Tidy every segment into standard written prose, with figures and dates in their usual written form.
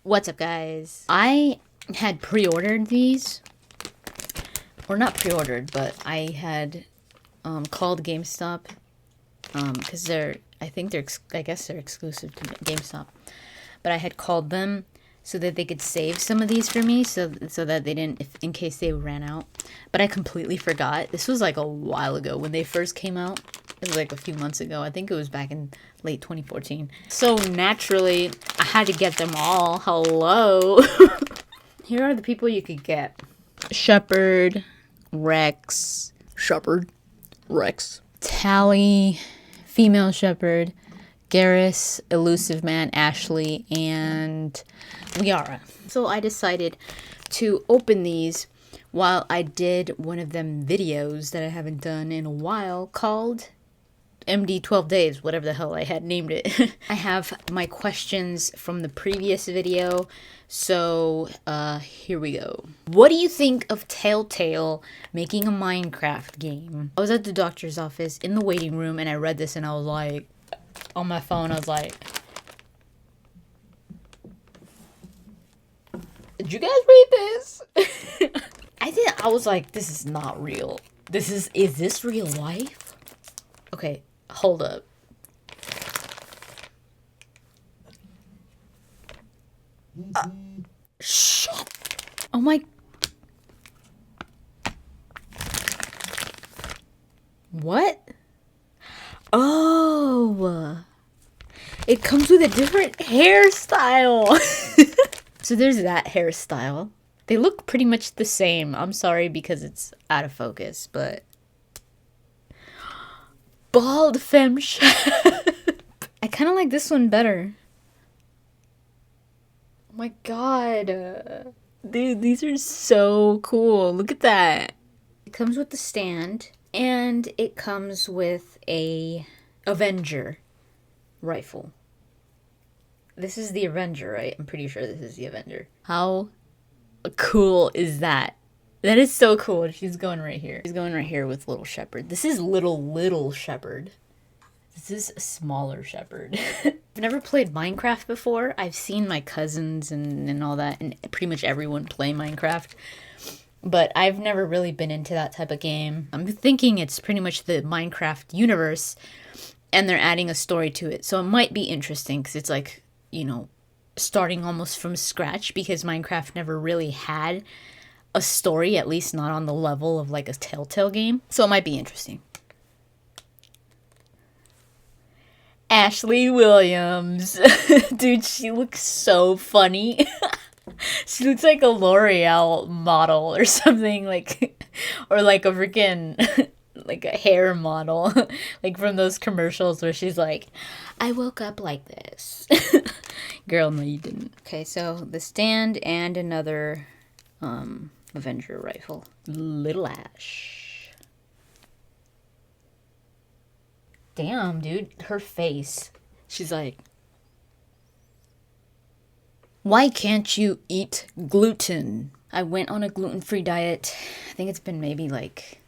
What's up, guys? I had pre-ordered these, or not pre-ordered, but I had called GameStop because I guess they're exclusive to GameStop. But I had called them so that they could save some of these for me, so that they didn't, in case they ran out. But I completely forgot. This was like a while ago when they first came out. It was like a few months ago. I think it was back in late 2014. So naturally, I had to get them all. Hello. Here are the people you could get. Shepherd, Rex, Tally, female Shepherd, Garrus, elusive man, Ashley, and Liara. So I decided to open these while I did one of them videos that I haven't done in a while called MD 12 Days, whatever the hell I had named it. I have my questions from the previous video, so here we go. What do you think of Telltale making a Minecraft game? I was at the doctor's office in the waiting room and I read this and I was like, on my phone, I was like, did you guys read this? I was like, this is not real. Is this real life? Okay, hold up. Shut. Oh my. What? Oh. It comes with a different hairstyle. So there's that hairstyle. They look pretty much the same. I'm sorry because it's out of focus, but bald femme shape. I kind of like this one better. Oh my god. Dude, these are so cool. Look at that. It comes with the stand and it comes with a Avenger rifle. This is the Avenger, right? I'm pretty sure this is the Avenger. How cool is that? That is so cool. She's going right here. She's going right here with Little Shepherd. This is little Shepherd. This is a smaller Shepherd. I've never played Minecraft before. I've seen my cousins and all that, and pretty much everyone play Minecraft. But I've never really been into that type of game. I'm thinking it's pretty much the Minecraft universe, and they're adding a story to it. So it might be interesting, because it's like, you know, starting almost from scratch, because Minecraft never really had a story, at least not on the level of like a Telltale game. So it might be interesting. Ashley Williams. Dude, she looks so funny. She looks like a L'Oreal model or something, like, or like a freaking, like a hair model, like from those commercials where she's like, I woke up like this. Girl, no you didn't. Okay, so the stand and another Avenger rifle. Little Ash. Damn, dude, her face. She's like, why can't you eat gluten? I went on a gluten-free diet. I think it's been maybe like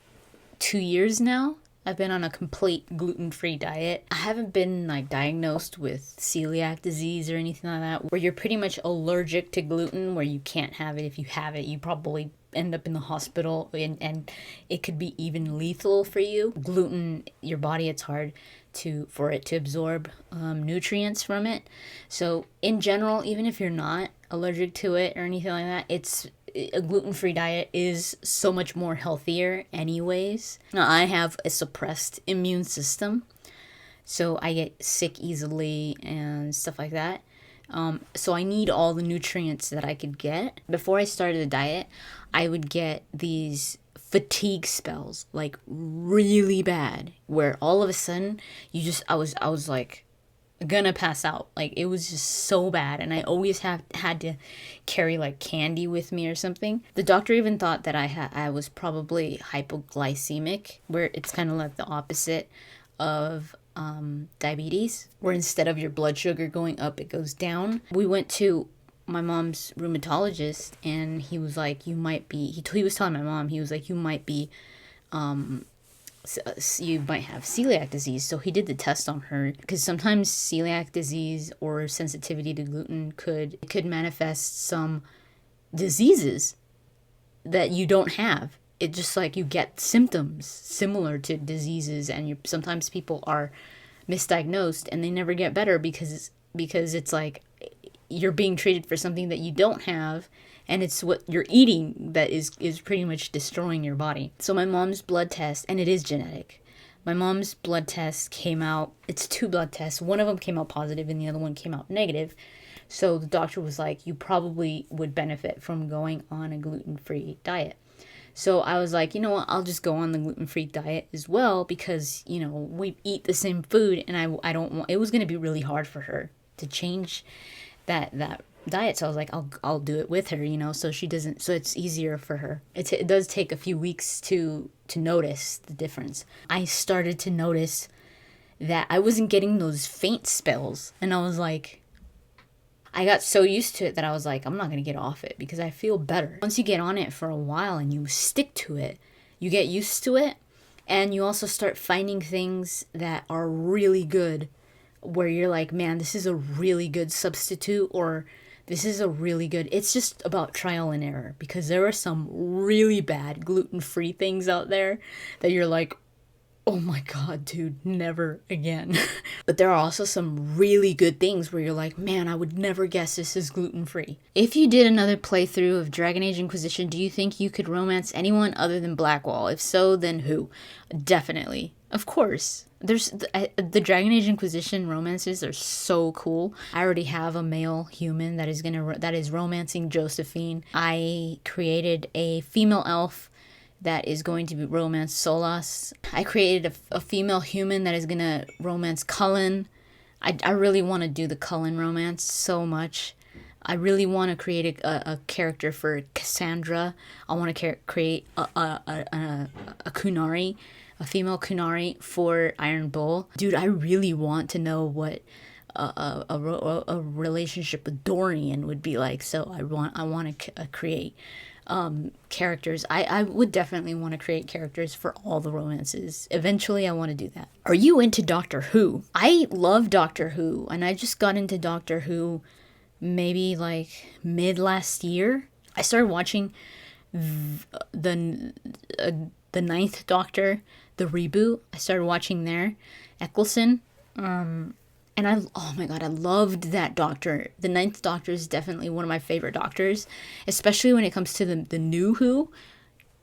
2 years now. I've been on a complete gluten-free diet. I haven't been like diagnosed with celiac disease or anything like that, where you're pretty much allergic to gluten, where you can't have it. If you have it, you probably end up in the hospital, and it could be even lethal for you. Gluten, your body, it's hard for it to absorb nutrients from it. So in general, even if you're not allergic to it or anything like that, a gluten-free diet is so much more healthier anyways. Now, I have a suppressed immune system, so I get sick easily and stuff like that. So I need all the nutrients that I could get. Before I started the diet, I would get these fatigue spells, like really bad, where all of a sudden I was like gonna pass out. Like, it was just so bad, and I always had to carry like candy with me or something. The doctor even thought that I was probably hypoglycemic, where it's kind of like the opposite of diabetes, where instead of your blood sugar going up, it goes down. We went to my mom's rheumatologist, and he was like, you might be, he was telling my mom, he was like, you might be you might have celiac disease. So he did the test on her because sometimes celiac disease or sensitivity to gluten could manifest some diseases that you don't have. It just like you get symptoms similar to diseases, and sometimes people are misdiagnosed and they never get better because it's like you're being treated for something that you don't have, and it's what you're eating that is pretty much destroying your body. So my mom's blood test, and it is genetic. My mom's blood test came out, it's 2 blood tests. One of them came out positive and the other one came out negative. So the doctor was like, you probably would benefit from going on a gluten-free diet. So I was like, you know what, I'll just go on the gluten-free diet as well because, you know, we eat the same food, and I don't want, it was going to be really hard for her to change that diet. So I was like, I'll do it with her, you know, so she doesn't, so it's easier for her. It does take a few weeks to notice the difference. I started to notice that I wasn't getting those faint spells, and I was like, I got so used to it that I was like, I'm not going to get off it because I feel better. Once you get on it for a while and you stick to it, you get used to it, and you also start finding things that are really good where you're like, man, this is a really good substitute, or this is a really good, it's just about trial and error, because there are some really bad gluten-free things out there that you're like, oh my god, dude, never again. But there are also some really good things where you're like, man, I would never guess this is gluten-free. If you did another playthrough of Dragon Age Inquisition, do you think you could romance anyone other than Blackwall? If so, then who? Definitely. Of course. There's the Dragon Age Inquisition romances are so cool. I already have a male human that is romancing Josephine. I created a female elf that is going to be romance Solas. I created a female human that is going to romance Cullen. I really want to do the Cullen romance so much. I really want to create a character for Cassandra. I want to create a Kunari, a female Kunari for Iron Bull. Dude, I really want to know what a relationship with Dorian would be like. So I want to create characters. I would definitely want to create characters for all the romances. Eventually I want to do that. Are you into Doctor Who? I love Doctor Who, and I just got into Doctor Who maybe like mid last year. I started watching the Ninth Doctor, the reboot. I started watching there, Eccleston. And oh my god, I loved that Doctor. The Ninth Doctor is definitely one of my favorite Doctors, especially when it comes to the new Who.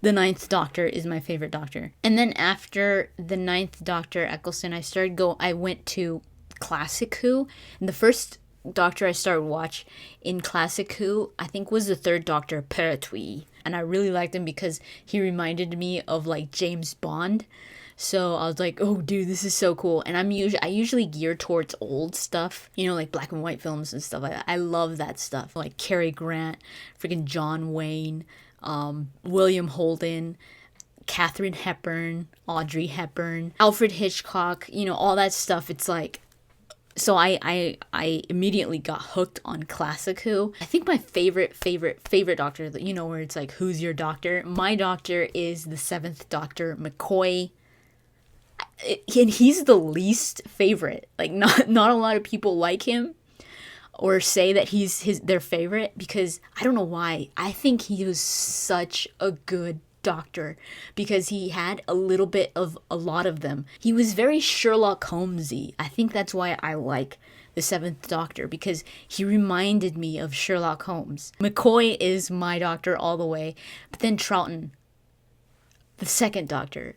The Ninth Doctor is my favorite Doctor. And then after the Ninth Doctor, Eccleston, I went to Classic Who. And the first Doctor I started watch in Classic Who, I think, was the third Doctor, Pertwee. And I really liked him because he reminded me of like James Bond. So I was like, oh, dude, this is so cool. And I usually gear towards old stuff, you know, like black and white films and stuff like that. I love that stuff. Like Cary Grant, freaking John Wayne, William Holden, Katharine Hepburn, Audrey Hepburn, Alfred Hitchcock, you know, all that stuff. It's like, so I immediately got hooked on Classic Who. I think my favorite Doctor, you know, where it's like, who's your doctor? My doctor is the 7th Doctor, McCoy. And he's the least favorite. Like, not a lot of people like him or say that he's their favorite, because I don't know why. I think he was such a good doctor because he had a little bit of a lot of them. He was very Sherlock Holmesy. I think that's why I like the 7th Doctor, because he reminded me of Sherlock Holmes. McCoy is my doctor all the way. But then Troughton, the 2nd Doctor,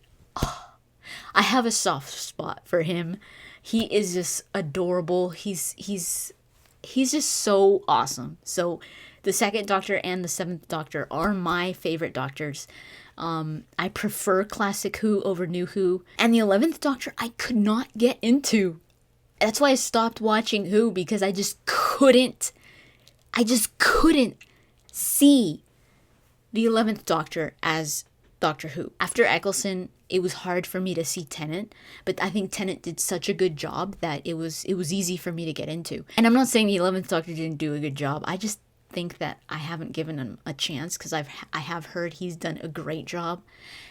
I have a soft spot for him. He is just adorable. He's just so awesome. So the 2nd Doctor and the 7th Doctor are my favorite Doctors. I prefer Classic Who over New Who. And the 11th Doctor I could not get into. That's why I stopped watching Who, because I just couldn't see the 11th Doctor as Doctor Who. After Eccleston, it was hard for me to see Tennant, but I think Tennant did such a good job that it was easy for me to get into. And I'm not saying the 11th Doctor didn't do a good job. I just think that I haven't given him a chance because I have heard he's done a great job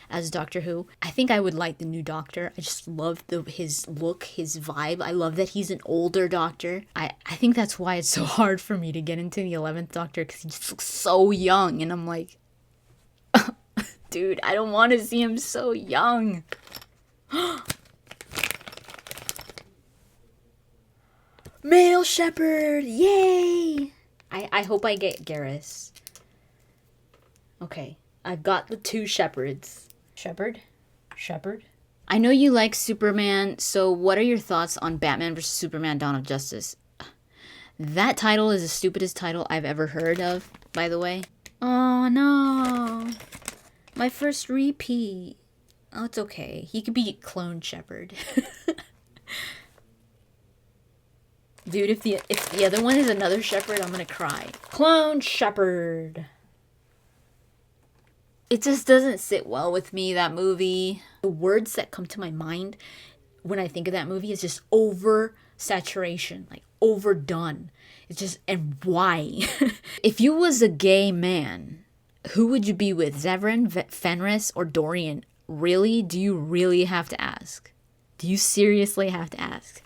as Doctor Who. I think I would like the new Doctor. I just love his look, his vibe. I love that he's an older Doctor. I think that's why it's so hard for me to get into the 11th Doctor, because he just looks so young, and I'm like, dude, I don't want to see him so young. Male Shepherd! Yay! I hope I get Garrus. Okay, I've got the 2 shepherds. Shepherd? I know you like Superman, so what are your thoughts on Batman vs. Superman Dawn of Justice? That title is the stupidest title I've ever heard of, by the way. Oh no! My first repeat. Oh, it's okay. He could be Clone Shepherd. Dude, if the other one is another shepherd, I'm gonna cry. Clone Shepherd. It just doesn't sit well with me, that movie. The words that come to my mind when I think of that movie is just over-saturation, like overdone. It's just, and why? If you was a gay man, who would you be with? Zevran, Fenris, or Dorian? Really? Do you really have to ask? Do you seriously have to ask?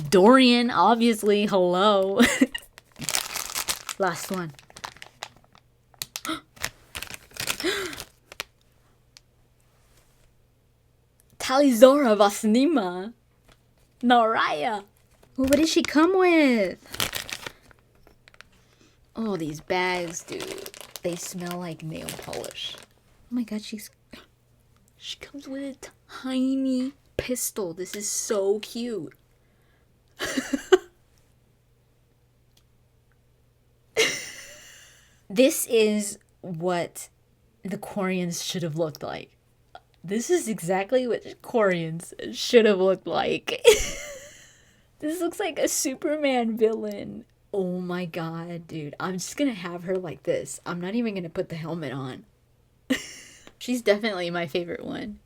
Dorian, obviously, hello. Last one. Talizora Vasnima. Naraya. What did she come with? Oh, these bags, dude. They smell like nail polish. Oh my god, she comes with a tiny pistol. This is so cute. This is what the Quarians should have looked like. This is exactly what Quarians should have looked like. This looks like a Superman villain. Oh my god, dude. I'm just gonna have her like this. I'm not even gonna put the helmet on. She's definitely my favorite one.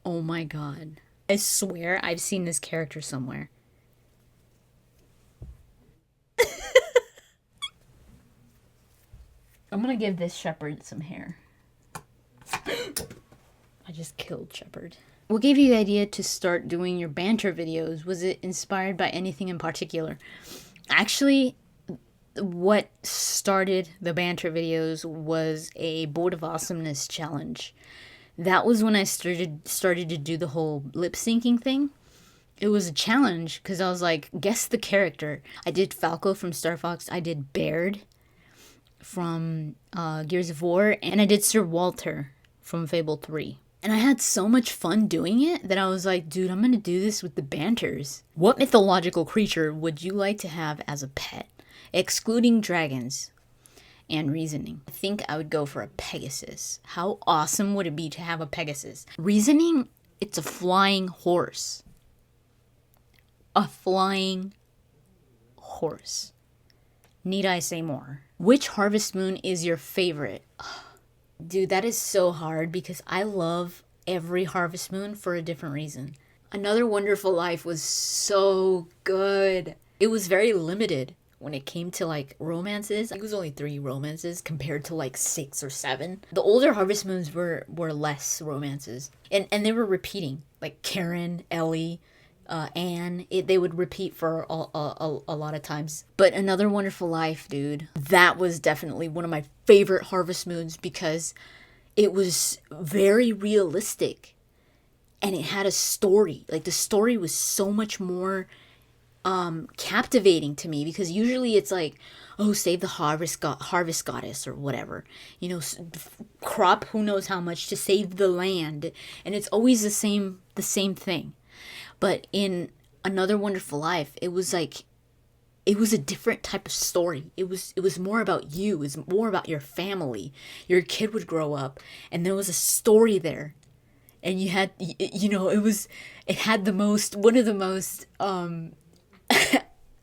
Oh my god. I swear I've seen this character somewhere. I'm gonna give this shepherd some hair. I just killed Shepherd. What gave you the idea to start doing your banter videos? Was it inspired by anything in particular? Actually, what started the banter videos was a Board of Awesomeness challenge. That was when I started to do the whole lip syncing thing. It was a challenge because I was like, guess the character. I did Falco from Star Fox. I did Baird from Gears of War. And I did Sir Walter from Fable 3. And I had so much fun doing it that I was like, dude, I'm going to do this with the banters. What mythological creature would you like to have as a pet? Excluding dragons and reasoning. I think I would go for a Pegasus. How awesome would it be to have a Pegasus? Reasoning, it's a flying horse. A flying horse. Need I say more? Which Harvest Moon is your favorite? Dude, that is so hard because I love every Harvest Moon for a different reason. Another Wonderful Life was so good. It was very limited when it came to like romances. It was only 3 romances compared to like 6 or 7. The older Harvest Moons were less romances. And they were repeating. Like Karen, Ellie, Anne, they would repeat for a lot of times. But Another Wonderful Life, dude, that was definitely one of my favorite Harvest Moons because it was very realistic and it had a story. Like the story was so much more captivating to me because usually it's like, oh, save the harvest goddess or whatever, you know, crop who knows how much to save the land, and it's always the same thing. But in Another Wonderful Life, it was like, it was a different type of story. It was more about you. It was more about your family. Your kid would grow up, and there was a story there, and you had, you know, it had one of the most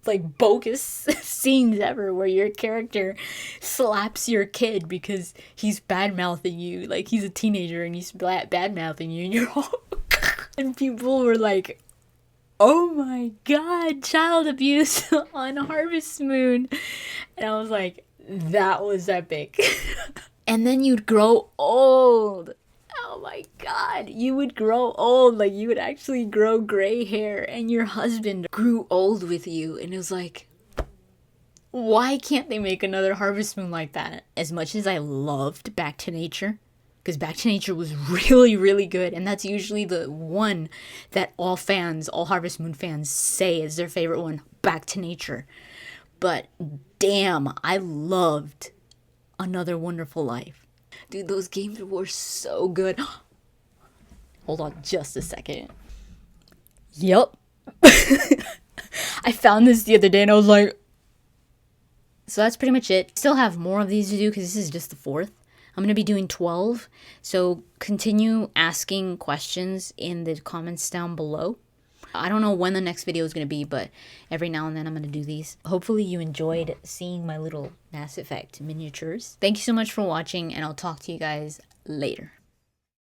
like bogus scenes ever where your character slaps your kid because he's bad mouthing you. Like he's a teenager and he's bad mouthing you, and you're all and people were like, "Oh my god, child abuse on Harvest Moon," and I was like, "That was epic." And then you'd grow old. Oh my god, you would grow old. Like you would actually grow gray hair, and your husband grew old with you, and it was like, why can't they make another Harvest Moon like that? As much as I loved Back to Nature, because Back to Nature was really, really good, and that's usually the one that all Harvest Moon fans say is their favorite one, Back to Nature. But damn, I loved Another Wonderful Life. Dude, those games were so good. Hold on just a second. Yep. I found this the other day and I was like... So that's pretty much it. Still have more of these to do because this is just the 4th. I'm going to be doing 12. So continue asking questions in the comments down below. I don't know when the next video is going to be, but every now and then I'm going to do these. Hopefully you enjoyed seeing my little Mass Effect miniatures. Thank you so much for watching, and I'll talk to you guys later.